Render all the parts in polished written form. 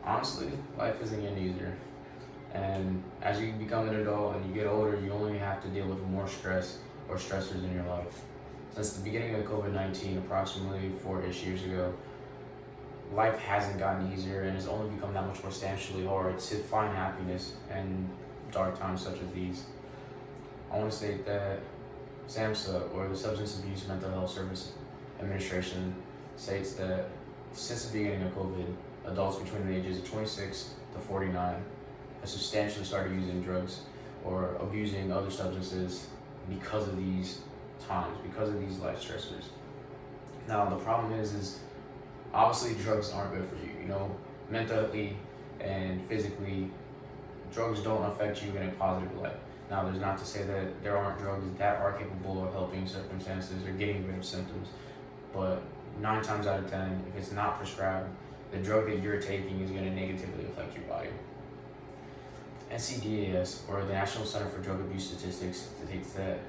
Honestly, life isn't getting easier. And as you become an adult and you get older, you only have to deal with more stress or stressors in your life. Since the beginning of COVID-19, approximately 4-ish years ago, life hasn't gotten easier and it's only become that much more substantially hard to find happiness in dark times such as these. I want to state that SAMHSA, or the Substance Abuse Mental Health Service Administration, states that since the beginning of COVID, adults between the ages of 26 to 49 have substantially started using drugs or abusing other substances because of these times, because of these life stressors. Now, the problem is obviously drugs aren't good for you. Mentally and physically, drugs don't affect you in a positive light. Now, there's not to say that there aren't drugs that are capable of helping circumstances or getting rid of symptoms, but 9 times out of 10, if it's not prescribed, the drug that you're taking is going to negatively affect your body. NCDAS, or the National Center for Drug Abuse Statistics, states that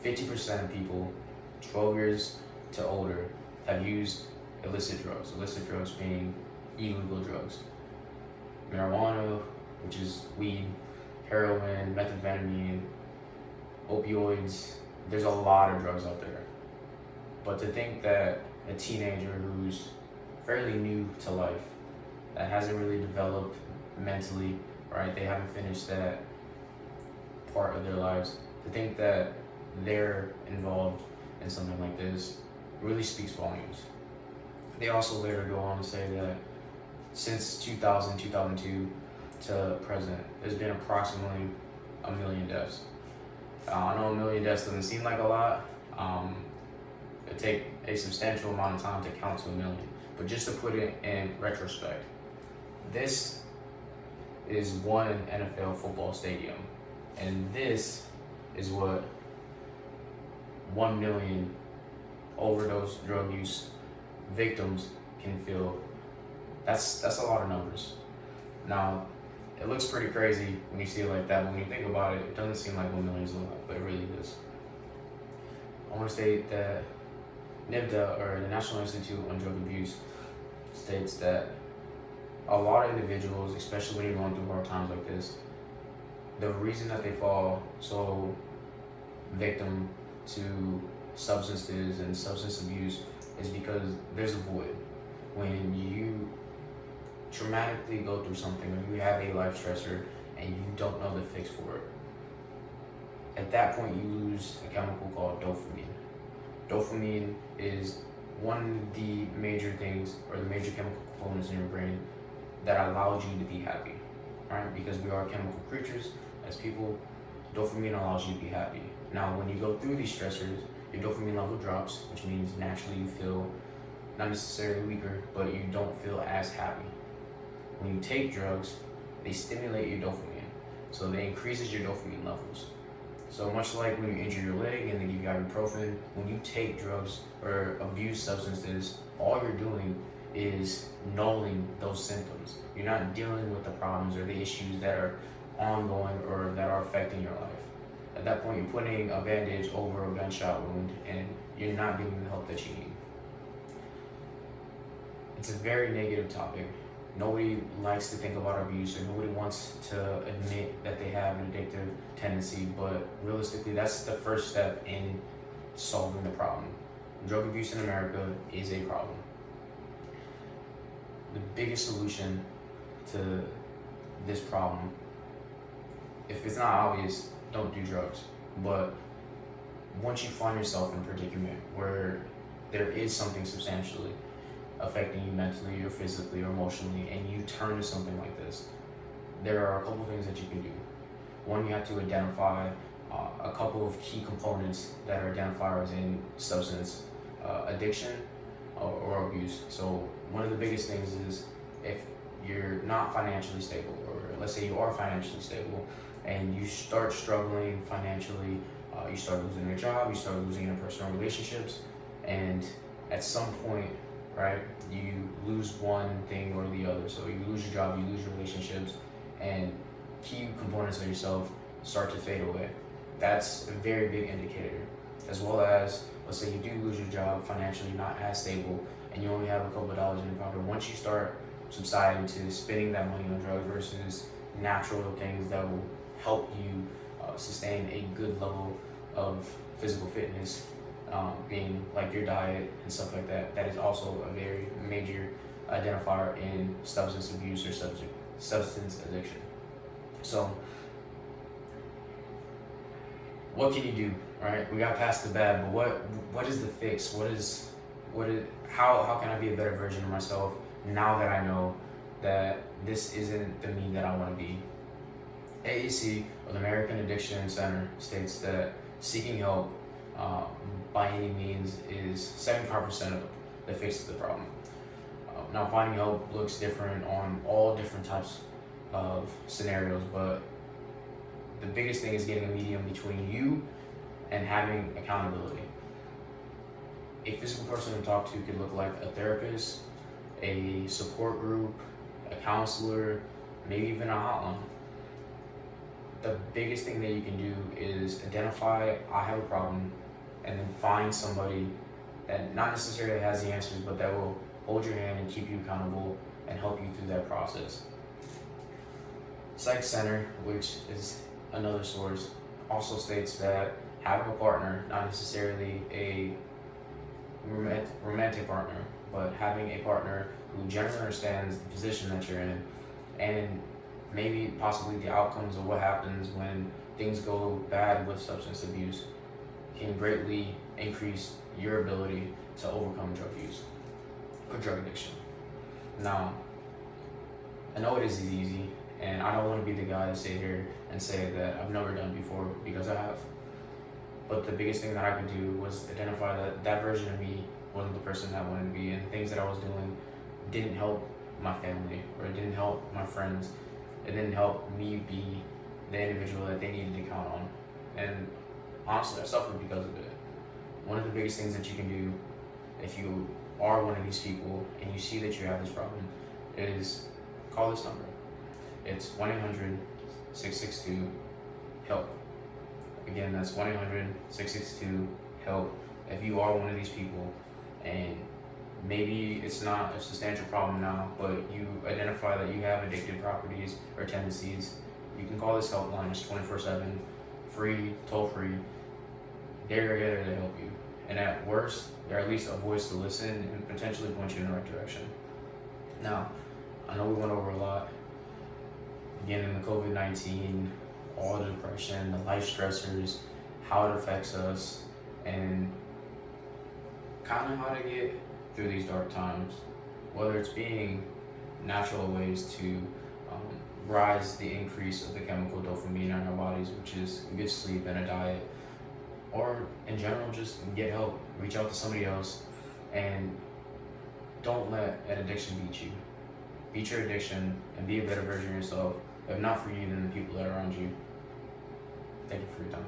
50% of people 12 years to older have used illicit drugs being illegal drugs. Marijuana, which is weed, heroin, methamphetamine, opioids, there's a lot of drugs out there. But to think that a teenager who's fairly new to life, that hasn't really developed mentally, right? They haven't finished that part of their lives. To think that they're involved in something like this really speaks volumes. They also later go on to say that since 2002 to present, there's been approximately 1 million deaths. I know 1 million deaths doesn't seem like a lot. It take a substantial amount of time to count to 1 million. But just to put it in retrospect, this is one NFL football stadium, and this is what 1 million overdose drug use victims can feel. That's a lot of numbers. Now, it looks pretty crazy when you see it like that, but when you think about it, it doesn't seem like 1 million is a lot, but it really is. I want to state that NIVDA, or the National Institute on Drug Abuse, states that a lot of individuals, especially when you're going through hard times like this, the reason that they fall so victim to substances and substance abuse is because there's a void. When you traumatically go through something, when you have a life stressor and you don't know the fix for it, at that point you lose a chemical called dopamine. Dopamine is one of the major things, or the major chemical components in your brain that allows you to be happy, right? Because we are chemical creatures as people. Dopamine allows you to be happy. Now, when you go through these stressors, your dopamine level drops, which means naturally you feel not necessarily weaker, but you don't feel as happy. When you take drugs, they stimulate your dopamine, so they increases your dopamine levels. So much like when you injure your leg and they give you ibuprofen, when you take drugs or abuse substances, all you're doing is nulling those symptoms. You're not dealing with the problems or the issues that are ongoing or that are affecting your life. At that point, you're putting a bandage over a gunshot wound and you're not getting the help that you need. It's a very negative topic. Nobody likes to think about abuse, or nobody wants to admit that they have an addictive tendency, but realistically, that's the first step in solving the problem. Drug abuse in America is a problem. The biggest solution to this problem, if it's not obvious, don't do drugs. But once you find yourself in a predicament where there is something substantially affecting you mentally or physically or emotionally, and you turn to something like this, there are a couple things that you can do. One, you have to identify a couple of key components that are identifiers in substance addiction or abuse. So one of the biggest things is if you're not financially stable, or let's say you are financially stable and you start struggling financially, you start losing your job, you start losing interpersonal relationships, and at some point, right, you lose one thing or the other. So you lose your job, you lose your relationships, and key components of yourself start to fade away. That's a very big indicator. As well as, let's say you do lose your job, financially not as stable, and you only have a couple of dollars in your pocket. Once you start subside into spending that money on drugs versus natural things that will help you sustain a good level of physical fitness, being like your diet and stuff like that. That is also a very major identifier in substance abuse or substance addiction. So, what can you do? Right, we got past the bad, but what is the fix? How can I be a better version of myself now that I know that this isn't the me that I want to be? AAC, or the American Addiction Center, states that seeking help by any means is 75% of the fix to the problem. Now, finding help looks different on all different types of scenarios, but the biggest thing is getting a medium between you and having accountability. A physical person to talk to could look like a therapist, a support group, a counselor, maybe even a hotline. The biggest thing that you can do is identify, I have a problem, and then find somebody that not necessarily has the answers, but that will hold your hand and keep you accountable and help you through that process. Psych Center, which is another source, also states that having a partner, not necessarily a romantic partner, but having a partner who generally understands the position that you're in and maybe possibly the outcomes of what happens when things go bad with substance abuse, can greatly increase your ability to overcome drug use or drug addiction. Now, I know it is easy, and I don't want to be the guy to sit here and say that I've never done before, because I have. But the biggest thing that I could do was identify that that version of me wasn't the person that I wanted to be, and the things that I was doing didn't help my family, or it didn't help my friends. It didn't help me be the individual that they needed to count on. And honestly, I suffered because of it. One of the biggest things that you can do if you are one of these people and you see that you have this problem is call this number. It's 1-800-662-HELP. Again, that's 1-800-662-HELP. If you are one of these people and maybe it's not a substantial problem now, but you identify that you have addictive properties or tendencies, you can call this helpline. It's 24/7, free, toll-free. They're here to help you. And at worst, they're at least a voice to listen and potentially point you in the right direction. Now, I know we went over a lot. Again, in the COVID-19, all the depression, the life stressors, how it affects us, and kind of how to get through these dark times, whether it's being natural ways to rise the increase of the chemical dopamine in our bodies, which is good sleep and a diet, or in general, just get help, reach out to somebody else, and don't let an addiction beat you. Beat your addiction and be a better version of yourself. If not for you, then the people that are around you. Thank you for your time.